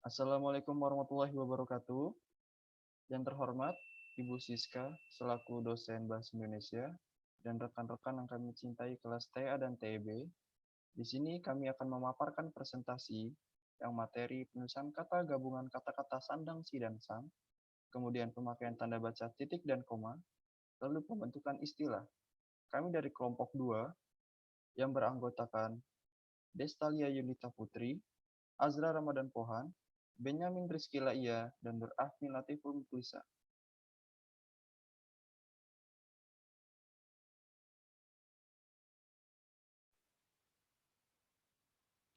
Assalamualaikum warahmatullahi wabarakatuh. Yang terhormat, Ibu Siska, selaku dosen Bahasa Indonesia, dan rekan-rekan yang kami cintai kelas TA dan TEB. Di sini kami akan memaparkan presentasi yang materi penulisan kata gabungan kata-kata sandang, si, dan sang, kemudian pemakaian tanda baca titik dan koma, lalu pembentukan istilah. Kami dari kelompok 2 yang beranggotakan Destalia Yunita Putri, Azra Ramadan Pohan, Benyamin Rizky Laia, dan Nur Afni Latiful Muklisa.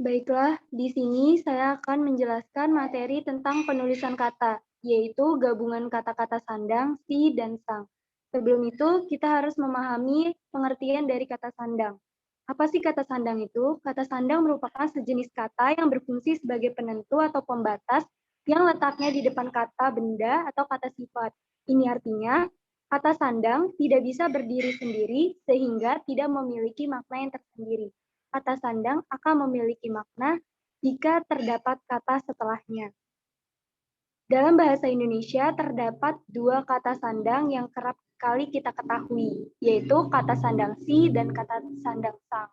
Baiklah, di sini saya akan menjelaskan materi tentang penulisan kata, yaitu gabungan kata-kata sandang, si, dan sang. Sebelum itu, kita harus memahami pengertian dari kata sandang. Apa sih kata sandang itu? Kata sandang merupakan sejenis kata yang berfungsi sebagai penentu atau pembatas yang letaknya di depan kata benda atau kata sifat. Ini artinya, kata sandang tidak bisa berdiri sendiri sehingga tidak memiliki makna yang tersendiri. Kata sandang akan memiliki makna jika terdapat kata setelahnya. Dalam bahasa Indonesia terdapat dua kata sandang yang kerap kali kita ketahui, yaitu kata sandang si dan kata sandang sang.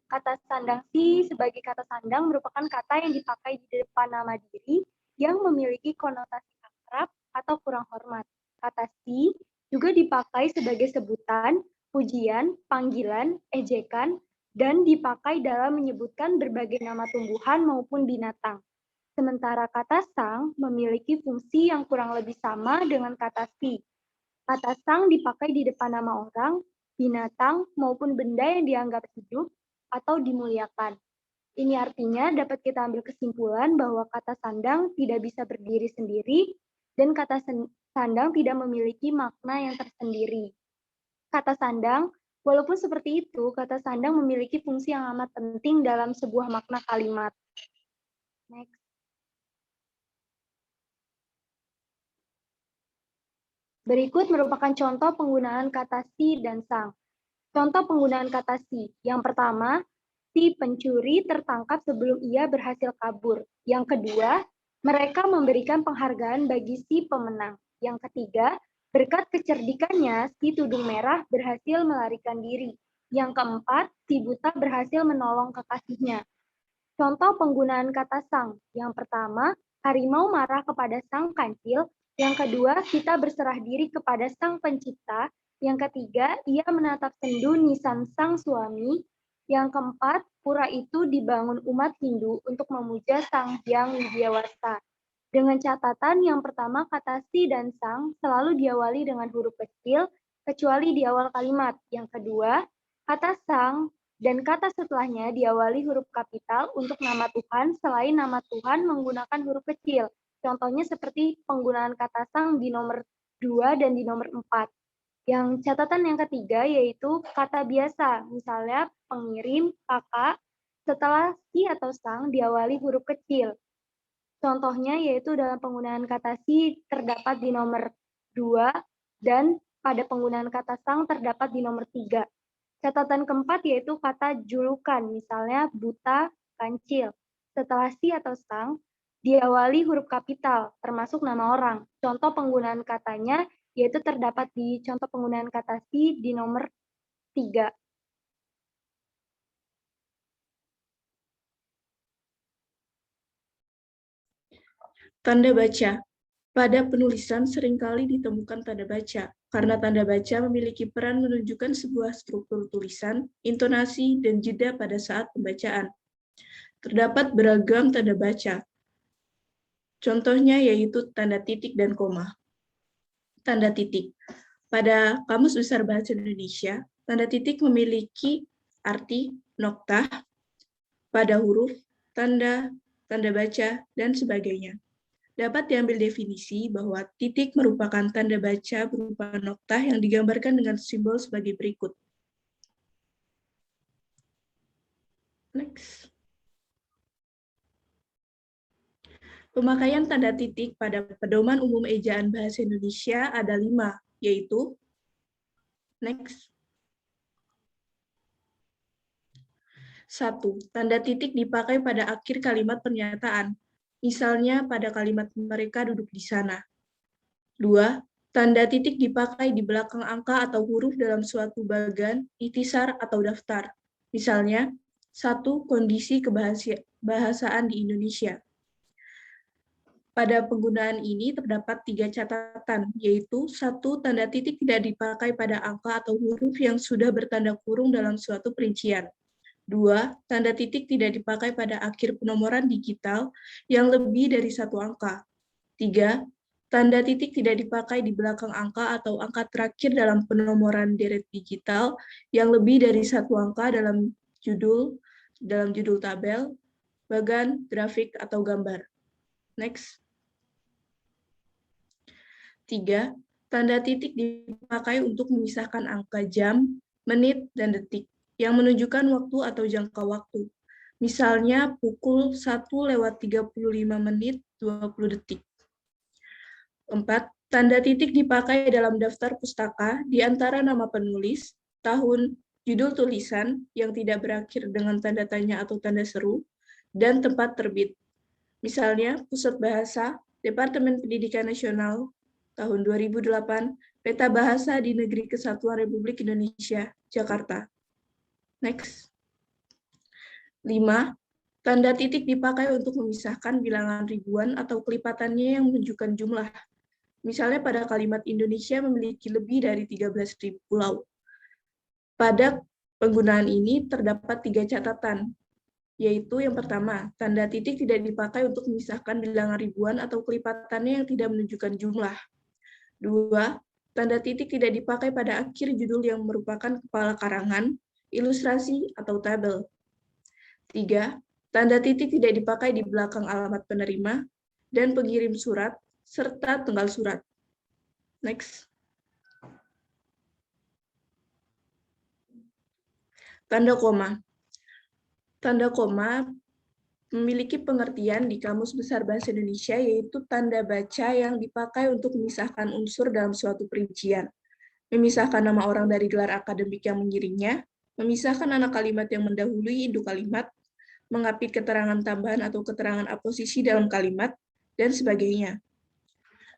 Kata sandang si sebagai kata sandang merupakan kata yang dipakai di depan nama diri yang memiliki konotasi akrab atau kurang hormat. Kata si juga dipakai sebagai sebutan, pujian, panggilan, ejekan, dan dipakai dalam menyebutkan berbagai nama tumbuhan maupun binatang. Sementara kata sang memiliki fungsi yang kurang lebih sama dengan kata si. Kata sang dipakai di depan nama orang, binatang, maupun benda yang dianggap hidup atau dimuliakan. Ini artinya dapat kita ambil kesimpulan bahwa kata sandang tidak bisa berdiri sendiri dan kata sandang tidak memiliki makna yang tersendiri. Kata sandang, walaupun seperti itu, kata sandang memiliki fungsi yang amat penting dalam sebuah makna kalimat. Next. Berikut merupakan contoh penggunaan kata si dan sang. Contoh penggunaan kata si. Yang pertama, si pencuri tertangkap sebelum ia berhasil kabur. Yang kedua, mereka memberikan penghargaan bagi si pemenang. Yang ketiga, berkat kecerdikannya, si tudung merah berhasil melarikan diri. Yang keempat, si buta berhasil menolong kekasihnya. Contoh penggunaan kata sang. Yang pertama, harimau marah kepada sang kancil. Yang kedua, kita berserah diri kepada sang pencipta. Yang ketiga, ia menatap sendu nisan sang suami. Yang keempat, pura itu dibangun umat Hindu untuk memuja Sang Hyang Widyawasta. Dengan catatan yang pertama, kata si dan sang selalu diawali dengan huruf kecil, kecuali di awal kalimat. Yang kedua, kata sang dan kata setelahnya diawali huruf kapital untuk nama Tuhan selain nama Tuhan menggunakan huruf kecil. Contohnya seperti penggunaan kata sang di nomor 2 dan di nomor 4. Yang catatan yang ketiga yaitu kata biasa, misalnya pengirim, kakak, setelah si atau sang diawali huruf kecil. Contohnya yaitu dalam penggunaan kata si terdapat di nomor 2 dan pada penggunaan kata sang terdapat di nomor 3. Catatan keempat yaitu kata julukan, misalnya buta, kancil. Setelah si atau sang, diawali huruf kapital, termasuk nama orang. Contoh penggunaan katanya yaitu terdapat di contoh penggunaan kata si di nomor 3. Tanda baca. Pada penulisan seringkali ditemukan tanda baca, karena tanda baca memiliki peran menunjukkan sebuah struktur tulisan, intonasi, dan jeda pada saat pembacaan. Terdapat beragam tanda baca. Contohnya yaitu tanda titik dan koma. Tanda titik. Pada Kamus Besar Bahasa Indonesia, tanda titik memiliki arti noktah pada huruf, tanda baca, dan sebagainya. Dapat diambil definisi bahwa titik merupakan tanda baca berupa noktah yang digambarkan dengan simbol sebagai berikut. Next. Pemakaian tanda titik pada Pedoman Umum Ejaan Bahasa Indonesia ada 5, yaitu next. 1. Tanda titik dipakai pada akhir kalimat pernyataan. misalnya pada kalimat mereka duduk di sana. 2. Tanda titik dipakai di belakang angka atau huruf dalam suatu bagan, ikhtisar, atau daftar. Misalnya, 1. Kondisi kebahasaan di Indonesia. Pada penggunaan ini terdapat 3 catatan, yaitu 1. Tanda titik tidak dipakai pada angka atau huruf yang sudah bertanda kurung dalam suatu perincian. 2. Tanda titik tidak dipakai pada akhir penomoran digital yang lebih dari 1 angka. 3. Tanda titik tidak dipakai di belakang angka atau angka terakhir dalam penomoran deret digital yang lebih dari 1 angka dalam judul tabel, bagan, grafik, atau gambar. Next. 3. Tanda titik dipakai untuk memisahkan angka jam, menit, dan detik yang menunjukkan waktu atau jangka waktu. Misalnya pukul 1:35 20 detik. 4. Tanda titik dipakai dalam daftar pustaka di antara nama penulis, tahun, judul tulisan yang tidak berakhir dengan tanda tanya atau tanda seru, dan tempat terbit. Misalnya, Pusat Bahasa, Departemen Pendidikan Nasional, tahun 2008, Peta Bahasa di Negeri Kesatuan Republik Indonesia, Jakarta. Next. 5. Tanda titik dipakai untuk memisahkan bilangan ribuan atau kelipatannya yang menunjukkan jumlah. Misalnya pada kalimat Indonesia memiliki lebih dari 13.000 pulau. Pada penggunaan ini terdapat 3 catatan, yaitu yang pertama, tanda titik tidak dipakai untuk memisahkan bilangan ribuan atau kelipatannya yang tidak menunjukkan jumlah. 2. Tanda titik tidak dipakai pada akhir judul yang merupakan kepala karangan, ilustrasi, atau tabel. 3. Tanda titik tidak dipakai di belakang alamat penerima dan pengirim surat, serta tanggal surat. Next. Tanda koma. Tanda koma memiliki pengertian di Kamus Besar Bahasa Indonesia, yaitu tanda baca yang dipakai untuk memisahkan unsur dalam suatu perincian, memisahkan nama orang dari gelar akademik yang mengiringnya, memisahkan anak kalimat yang mendahului induk kalimat, mengapit keterangan tambahan atau keterangan aposisi dalam kalimat, dan sebagainya.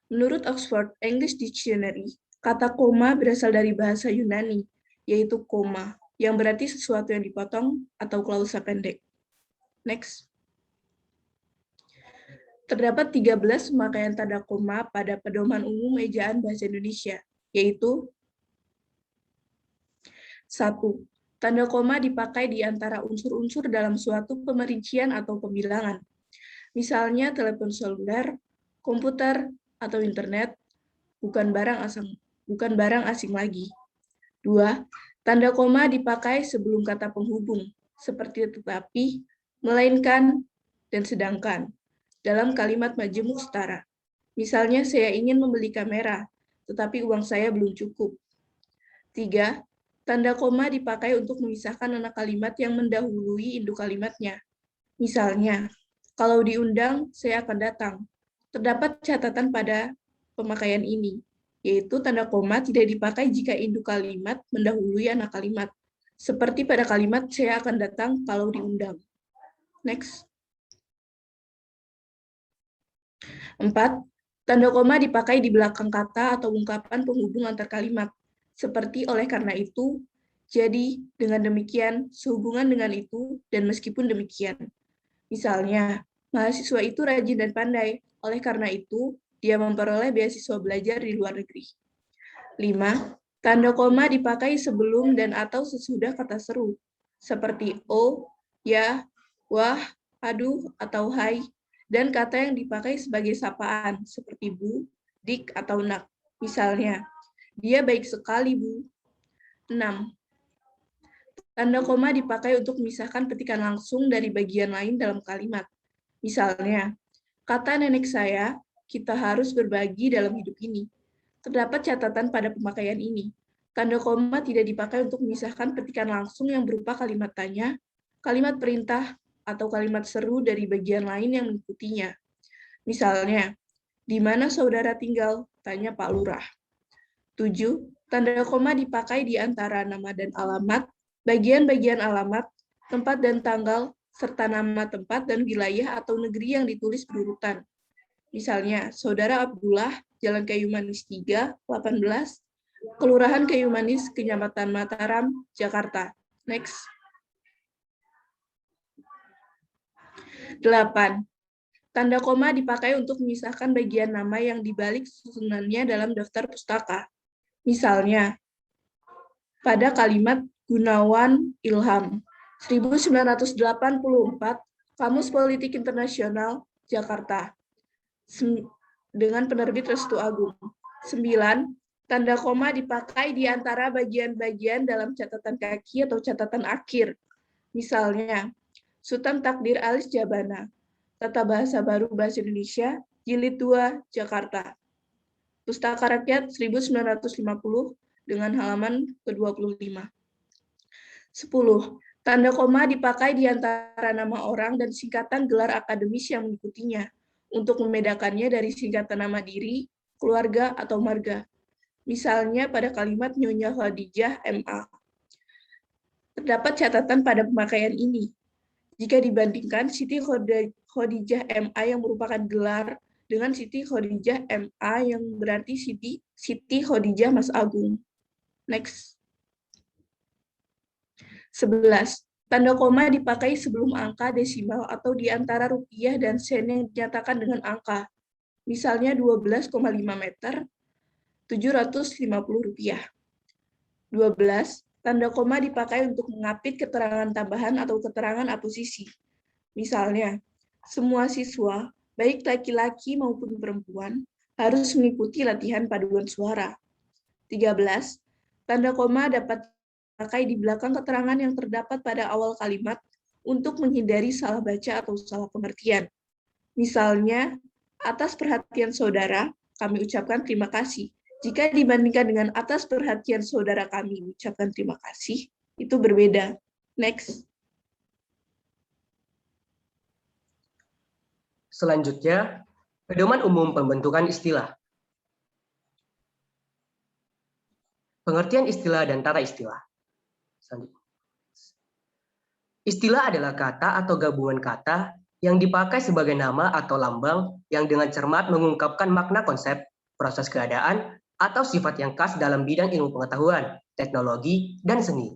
Menurut Oxford English Dictionary, kata koma berasal dari bahasa Yunani, yaitu koma, yang berarti sesuatu yang dipotong atau klausa pendek. Next. Terdapat 13 pemakaian tanda koma pada Pedoman Umum Ejaan Bahasa Indonesia, yaitu 1. Tanda koma dipakai di antara unsur-unsur dalam suatu pemerincian atau pembilangan. Misalnya telepon seluler, komputer, atau internet, bukan barang asing lagi. 2. Tanda koma dipakai sebelum kata penghubung, seperti tetapi, melainkan, dan sedangkan, dalam kalimat majemuk setara. Misalnya, saya ingin membeli kamera, tetapi uang saya belum cukup. 3. Tanda koma dipakai untuk memisahkan anak kalimat yang mendahului induk kalimatnya. Misalnya, kalau diundang, saya akan datang. Terdapat catatan pada pemakaian ini, yaitu tanda koma tidak dipakai jika induk kalimat mendahului anak kalimat, seperti pada kalimat saya akan datang kalau diundang. Next. 4. Tanda koma dipakai di belakang kata atau ungkapan penghubung antar kalimat, seperti oleh karena itu, jadi, dengan demikian, sehubungan dengan itu, dan meskipun demikian. Misalnya, mahasiswa itu rajin dan pandai, oleh karena itu, dia memperoleh beasiswa belajar di luar negeri. 5. Tanda koma dipakai sebelum dan atau sesudah kata seru, seperti o, ya, wah, aduh, atau hai, dan kata yang dipakai sebagai sapaan, seperti bu, dik, atau nak. Misalnya, dia baik sekali, Bu. 6. Tanda koma dipakai untuk memisahkan petikan langsung dari bagian lain dalam kalimat. Misalnya, kata nenek saya, kita harus berbagi dalam hidup ini. Terdapat catatan pada pemakaian ini. Tanda koma tidak dipakai untuk memisahkan petikan langsung yang berupa kalimat tanya, kalimat perintah, atau kalimat seru dari bagian lain yang mengikutinya. Misalnya, di mana saudara tinggal? Tanya Pak Lurah. 7. Tanda koma dipakai di antara nama dan alamat, bagian-bagian alamat, tempat dan tanggal, serta nama tempat dan wilayah atau negeri yang ditulis berurutan. Misalnya, Saudara Abdullah, Jalan Kayu Manis 3, 18, Kelurahan Kayu Manis, Kecamatan Mataram, Jakarta. Next. 8. Tanda koma dipakai untuk memisahkan bagian nama yang dibalik susunannya dalam daftar pustaka. Misalnya, pada kalimat Gunawan Ilham, 1984, Kamus Politik Internasional, Jakarta, dengan penerbit Restu Agung. 9. Tanda koma dipakai di antara bagian-bagian dalam catatan kaki atau catatan akhir. Misalnya, Sutan Takdir Alis Jabana, Tata Bahasa Baru Bahasa Indonesia, Jilid 2, Jakarta. Pustaka Rakyat 1950 dengan halaman ke-25. 10. Tanda koma dipakai di antara nama orang dan singkatan gelar akademis yang mengikutinya untuk membedakannya dari singkatan nama diri, keluarga, atau marga. Misalnya pada kalimat Nyonya Khadijah MA. Terdapat catatan pada pemakaian ini. Jika dibandingkan Siti Khadijah MA yang merupakan gelar dengan Siti Khadijah MA yang berarti Siti Khadijah Mas Agung. Next. 11. Tanda koma dipakai sebelum angka desimal atau di antara rupiah dan sen yang dinyatakan dengan angka. Misalnya 12,5 meter, 750 rupiah. 12. Tanda koma dipakai untuk mengapit keterangan tambahan atau keterangan aposisi. Misalnya, semua siswa, baik laki-laki maupun perempuan, harus mengikuti latihan paduan suara. 13. Tanda koma dapat dipakai di belakang keterangan yang terdapat pada awal kalimat untuk menghindari salah baca atau salah pengertian. Misalnya, atas perhatian saudara, kami ucapkan terima kasih. Jika dibandingkan dengan atas perhatian saudara kami ucapkan terima kasih, itu berbeda. Next. Selanjutnya, pedoman umum pembentukan istilah. Pengertian istilah dan tata istilah. Istilah adalah kata atau gabungan kata yang dipakai sebagai nama atau lambang yang dengan cermat mengungkapkan makna konsep, proses keadaan, atau sifat yang khas dalam bidang ilmu pengetahuan, teknologi, dan seni.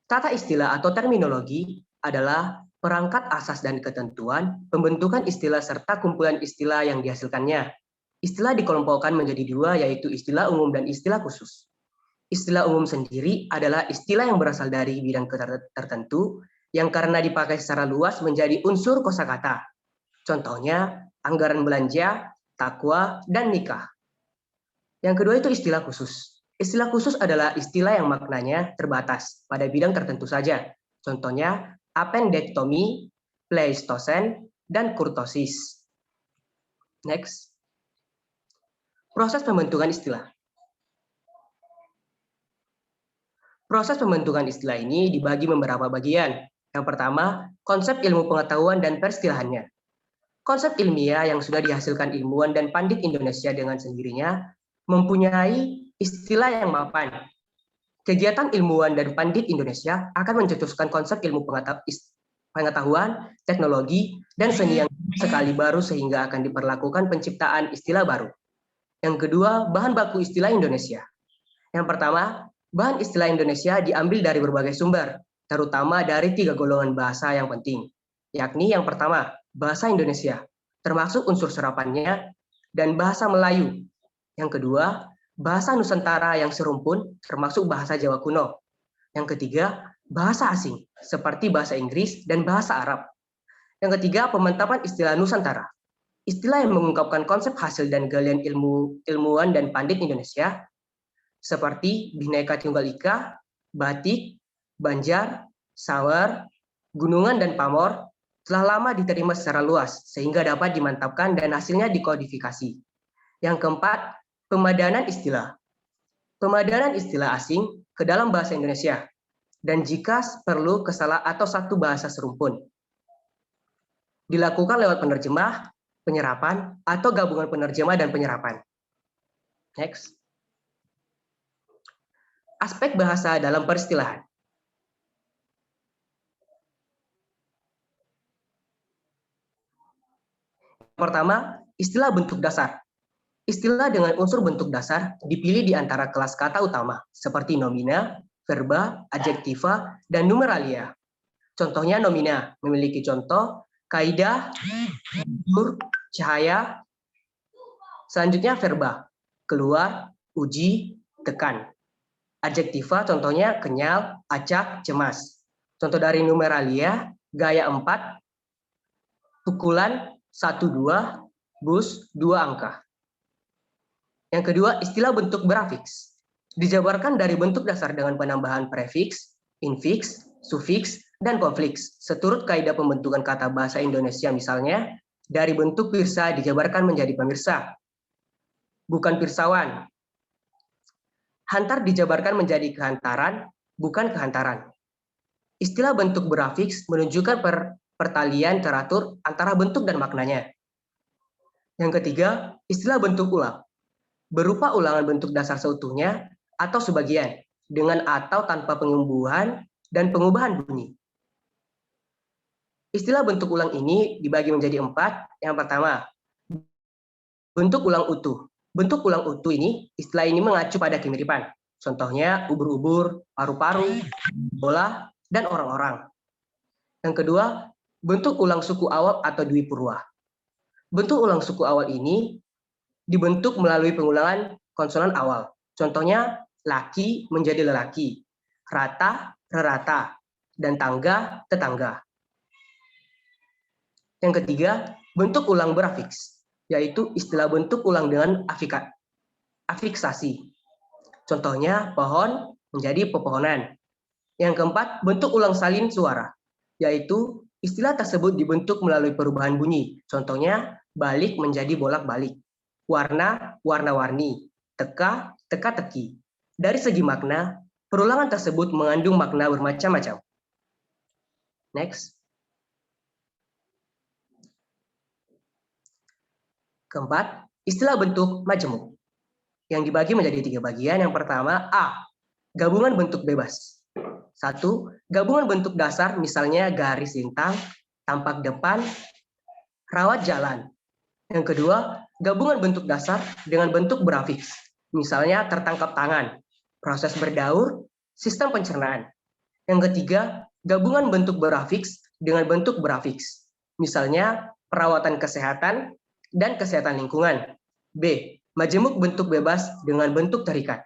Tata istilah atau terminologi adalah perangkat asas dan ketentuan pembentukan istilah serta kumpulan istilah yang dihasilkannya. Istilah dikelompokkan menjadi dua, yaitu istilah umum dan istilah khusus. Istilah umum sendiri adalah istilah yang berasal dari bidang tertentu yang karena dipakai secara luas menjadi unsur kosakata. Contohnya, anggaran belanja, takwa, dan nikah. Yang kedua itu istilah khusus. Istilah khusus adalah istilah yang maknanya terbatas pada bidang tertentu saja. Contohnya, appendektomi, Pleistosen, dan kurtosis. Next. Proses pembentukan istilah. Proses pembentukan istilah ini dibagi beberapa bagian. Yang pertama, konsep ilmu pengetahuan dan peristilahannya. Konsep ilmiah yang sudah dihasilkan ilmuwan dan pandit Indonesia dengan sendirinya mempunyai istilah yang mapan. Kegiatan ilmuwan dan pandit Indonesia akan mencetuskan konsep ilmu pengetahuan, teknologi, dan seni yang sekali baru sehingga akan diperlakukan penciptaan istilah baru. Yang kedua, bahan baku istilah Indonesia. Yang pertama, bahan istilah Indonesia diambil dari berbagai sumber, terutama dari 3 golongan bahasa yang penting, yakni yang pertama, bahasa Indonesia, termasuk unsur serapannya, dan bahasa Melayu. Yang kedua, bahasa Nusantara yang serumpun, termasuk bahasa Jawa kuno. Yang ketiga, bahasa asing, seperti bahasa Inggris dan bahasa Arab. Yang ketiga, pemantapan istilah Nusantara. Istilah yang mengungkapkan konsep hasil dan galian ilmuwan dan pandit Indonesia, seperti Bhinneka Tunggal Ika, batik, Banjar, Sawer, Gunungan, dan Pamor, telah lama diterima secara luas, sehingga dapat dimantapkan dan hasilnya dikodifikasi. Yang keempat, pemadanan istilah. Pemadanan istilah asing ke dalam bahasa Indonesia, dan jika perlu ke salah atau satu bahasa serumpun. Dilakukan lewat penerjemah, penyerapan, atau gabungan penerjemah dan penyerapan. Next. Aspek bahasa dalam peristilahan. Pertama, istilah bentuk dasar. Istilah dengan unsur bentuk dasar dipilih di antara kelas kata utama, seperti nomina, verba, adjektiva, dan numeralia. Contohnya nomina, memiliki contoh, kaidah, jujur, cahaya. Selanjutnya verba, keluar, uji, tekan. Adjektiva contohnya kenyal, acak, cemas. Contoh dari numeralia, gaya 4, pukulan 1-2, bus 2 angka. Yang kedua, istilah bentuk berafiks. Dijabarkan dari bentuk dasar dengan penambahan prefiks, infiks, sufiks, dan konfliks. Seturut kaidah pembentukan kata bahasa Indonesia misalnya, dari bentuk pirsa dijabarkan menjadi pemirsa, bukan pirsawan. Hantar dijabarkan menjadi kehantaran, bukan kehantaran. Istilah bentuk berafiks menunjukkan pertalian teratur antara bentuk dan maknanya. Yang ketiga, istilah bentuk ulang. Berupa ulangan bentuk dasar seutuhnya atau sebagian, dengan atau tanpa pengembuhan dan pengubahan bunyi. Istilah bentuk ulang ini dibagi menjadi 4. Yang pertama, bentuk ulang utuh. Bentuk ulang utuh ini, istilah ini mengacu pada kemiripan. Contohnya ubur-ubur, paru-paru, bola, dan orang-orang. Yang kedua, bentuk ulang suku awal atau dwi purwa. Bentuk ulang suku awal ini dibentuk melalui pengulangan konsonan awal. Contohnya, laki menjadi lelaki, rata, rerata, dan tangga, tetangga. Yang ketiga, bentuk ulang berafiks, yaitu istilah bentuk ulang dengan afiksasi. Contohnya, pohon menjadi pepohonan. Yang keempat, bentuk ulang salin suara, yaitu istilah tersebut dibentuk melalui perubahan bunyi. Contohnya, balik menjadi bolak-balik. Warna, warna-warni, teka, teka-teki. Dari segi makna, perulangan tersebut mengandung makna bermacam-macam. Next. Keempat, istilah bentuk majemuk, yang dibagi menjadi 3 bagian. Yang pertama, A, gabungan bentuk bebas. 1, gabungan bentuk dasar, misalnya garis lintang, tampak depan, rawat jalan. Yang kedua, gabungan bentuk dasar dengan bentuk berafiks, misalnya tertangkap tangan, proses berdaur, sistem pencernaan. Yang ketiga, gabungan bentuk berafiks dengan bentuk berafiks, misalnya perawatan kesehatan dan kesehatan lingkungan. B, majemuk bentuk bebas dengan bentuk terikat.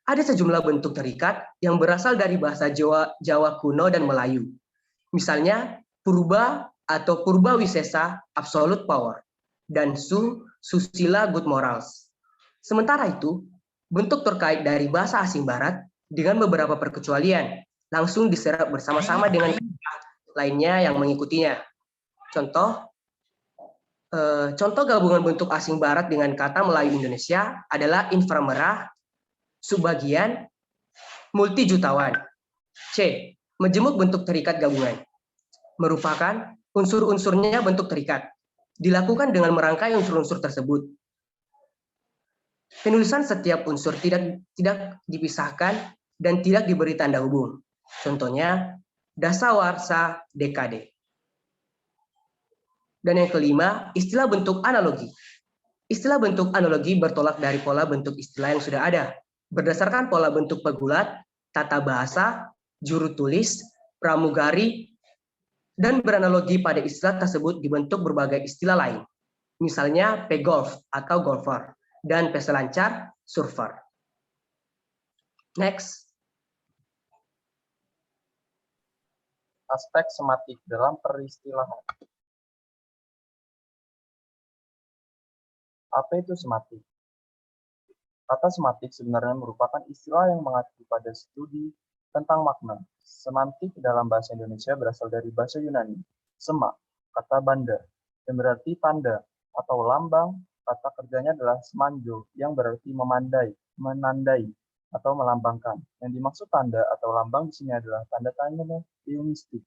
Ada sejumlah bentuk terikat yang berasal dari bahasa Jawa kuno dan Melayu. Misalnya, purba atau purba wisesa, absolute power, dan susila, good morals. Sementara itu, bentuk terkait dari bahasa asing barat dengan beberapa perkecualian langsung diserap bersama-sama dengan lainnya yang mengikutinya. Contoh gabungan bentuk asing barat dengan kata Melayu Indonesia adalah inframerah, subbagian, multijutawan. C, majemuk bentuk terikat gabungan. Merupakan unsur-unsurnya bentuk terikat. Dilakukan dengan merangkai unsur-unsur tersebut. Penulisan setiap unsur tidak dipisahkan dan tidak diberi tanda hubung. Contohnya, dasawarsa dekade. Dan yang kelima, istilah bentuk analogi. Istilah bentuk analogi bertolak dari pola bentuk istilah yang sudah ada, berdasarkan pola bentuk pegulat, tata bahasa, juru tulis, pramugari, dan beranalogi pada istilah tersebut dibentuk berbagai istilah lain. Misalnya pegolf atau golfer, dan peselancar, surfer. Next. Aspek sematik dalam peristilahan. Apa itu sematik? Kata sematik sebenarnya merupakan istilah yang mengacu pada studi tentang makna. Semantik dalam bahasa Indonesia berasal dari bahasa Yunani, sema, kata banda, yang berarti tanda atau lambang. Kata kerjanya adalah semanjo, yang berarti memandai, menandai, atau melambangkan. Yang dimaksud tanda atau lambang di sini adalah tanda tanda linguistik,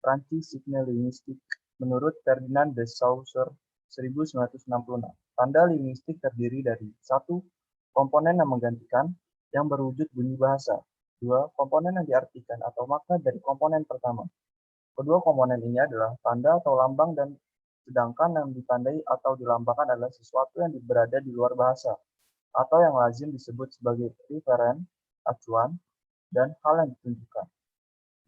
Prancis signal linguistik, menurut Ferdinand de Saussure 1966. Tanda linguistik terdiri dari 1. Komponen yang menggantikan, yang berwujud bunyi bahasa. 2. Komponen yang diartikan atau makna dari komponen pertama. Kedua komponen ini adalah tanda atau lambang dan Sedangkan yang ditandai atau dilambangkan adalah sesuatu yang berada di luar bahasa, atau yang lazim disebut sebagai referen, acuan, dan hal yang ditunjukkan.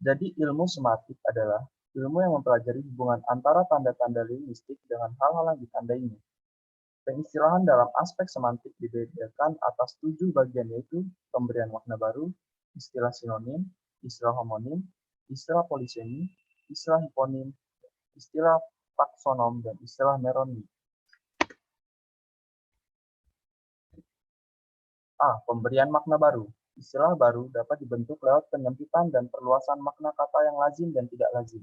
Jadi ilmu semantik adalah ilmu yang mempelajari hubungan antara tanda-tanda linguistik dengan hal-hal yang ditandainya. Pengistilahan dalam aspek semantik dibedakan atas 7 bagian, yaitu pemberian makna baru, istilah sinonim, istilah homonim, istilah polisemi, istilah hiponim, istilah taksonom, dan istilah meronim. A. Pemberian makna baru. Istilah baru dapat dibentuk lewat penyempitan dan perluasan makna kata yang lazim dan tidak lazim.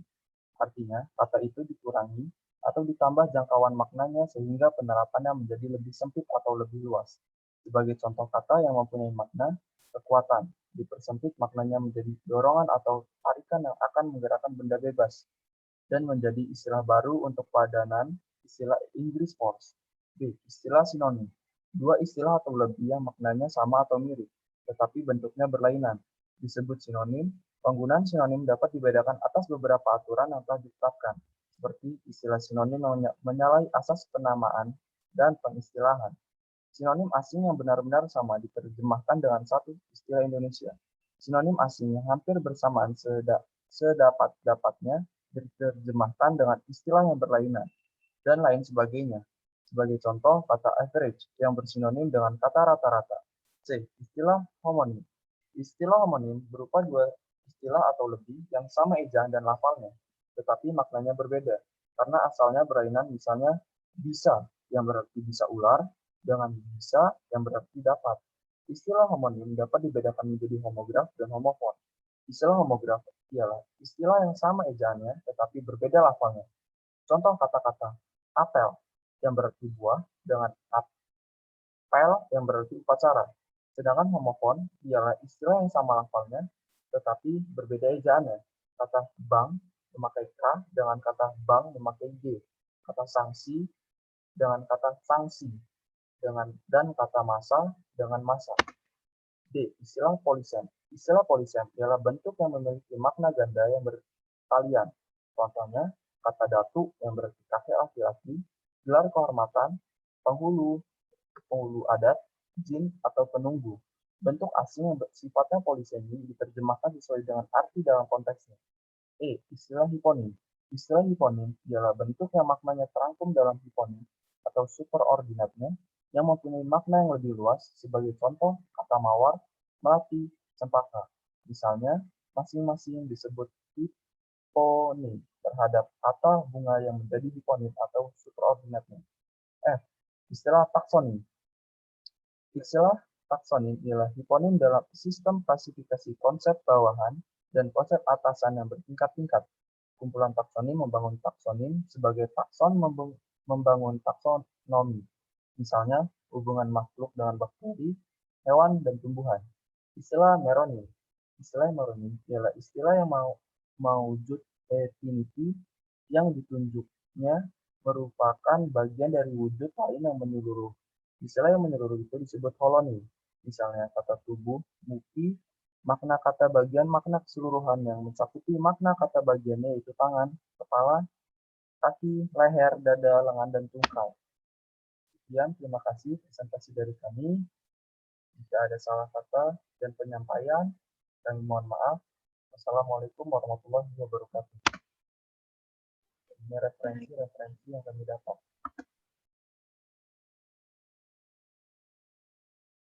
Artinya, kata itu dikurangi atau ditambah jangkauan maknanya sehingga penerapannya menjadi lebih sempit atau lebih luas. Sebagai contoh kata yang mempunyai makna kekuatan, dipersempit maknanya menjadi dorongan atau tarikan yang akan menggerakkan benda bebas, dan menjadi istilah baru untuk padanan istilah Inggris force. B. Istilah sinonim. Dua istilah atau lebih yang maknanya sama atau mirip, tetapi bentuknya berlainan, disebut sinonim. Penggunaan sinonim dapat dibedakan atas beberapa aturan yang telah ditetapkan, seperti istilah sinonim yang menyalahi asas penamaan dan pengistilahan. Sinonim asing yang benar-benar sama diterjemahkan dengan satu istilah Indonesia. Sinonim asing yang hampir bersamaan sedapat-dapatnya diterjemahkan dengan istilah yang berlainan, dan lain sebagainya. Sebagai contoh, kata average yang bersinonim dengan kata rata-rata. C. Istilah homonim. Istilah homonim berupa dua istilah atau lebih yang sama ejaan dan lafalnya, tetapi maknanya berbeda, karena asalnya berlainan, misalnya bisa yang berarti bisa ular, dengan bisa yang berarti dapat. Istilah homonim dapat dibedakan menjadi homograf dan homofon. Istilah homograf ialah istilah yang sama ejaannya, tetapi berbeda lafalnya. Contoh kata-kata apel yang berarti buah dengan apel yang berarti upacara. Sedangkan homofon ialah istilah yang sama lafalnya, tetapi berbeda ejaannya. Kata bank memakai K dengan kata bank memakai G. Kata sanksi dengan kata sanksi, dan kata masa dengan masa. D. Istilah polisem. Istilah polisem ialah bentuk yang memiliki makna ganda yang berkalian. Contohnya, kata datu yang berarti kakek laki-laki, gelar kehormatan, penghulu adat, jin, atau penunggu. Bentuk asing yang sifatnya polisemi diterjemahkan sesuai dengan arti dalam konteksnya. E. Istilah hiponim. Istilah hiponim ialah bentuk yang maknanya terangkum dalam hiponim atau superordinatnya yang mempunyai makna yang lebih luas, sebagai contoh kata mawar, melati, cempaka. Misalnya, masing-masing disebut hiponim terhadap kata bunga yang menjadi hiponim atau superordinatnya. F. Istilah taksonim. Istilah taksonim ialah hiponim dalam sistem klasifikasi konsep bawahan dan konsep atasan yang bertingkat-tingkat. Kumpulan taksonim membangun taksonim sebagai takson membangun taksonomi. Misalnya, hubungan makhluk dengan bakteri, hewan, dan tumbuhan. Istilah meronim. Istilah meronim ialah istilah yang mewujud definitif yang ditunjuknya merupakan bagian dari wujud lain yang menyeluruh. Istilah yang menyeluruh itu disebut holonim. Misalnya kata tubuh, muki, makna kata bagian makna keseluruhan yang mencakupi makna kata bagiannya yaitu tangan, kepala, kaki, leher, dada, lengan, dan tungkai. Sekian, terima kasih presentasi dari kami. Jika ada salah kata dan penyampaian, kami mohon maaf. Wassalamualaikum warahmatullahi wabarakatuh. Ini referensi yang kami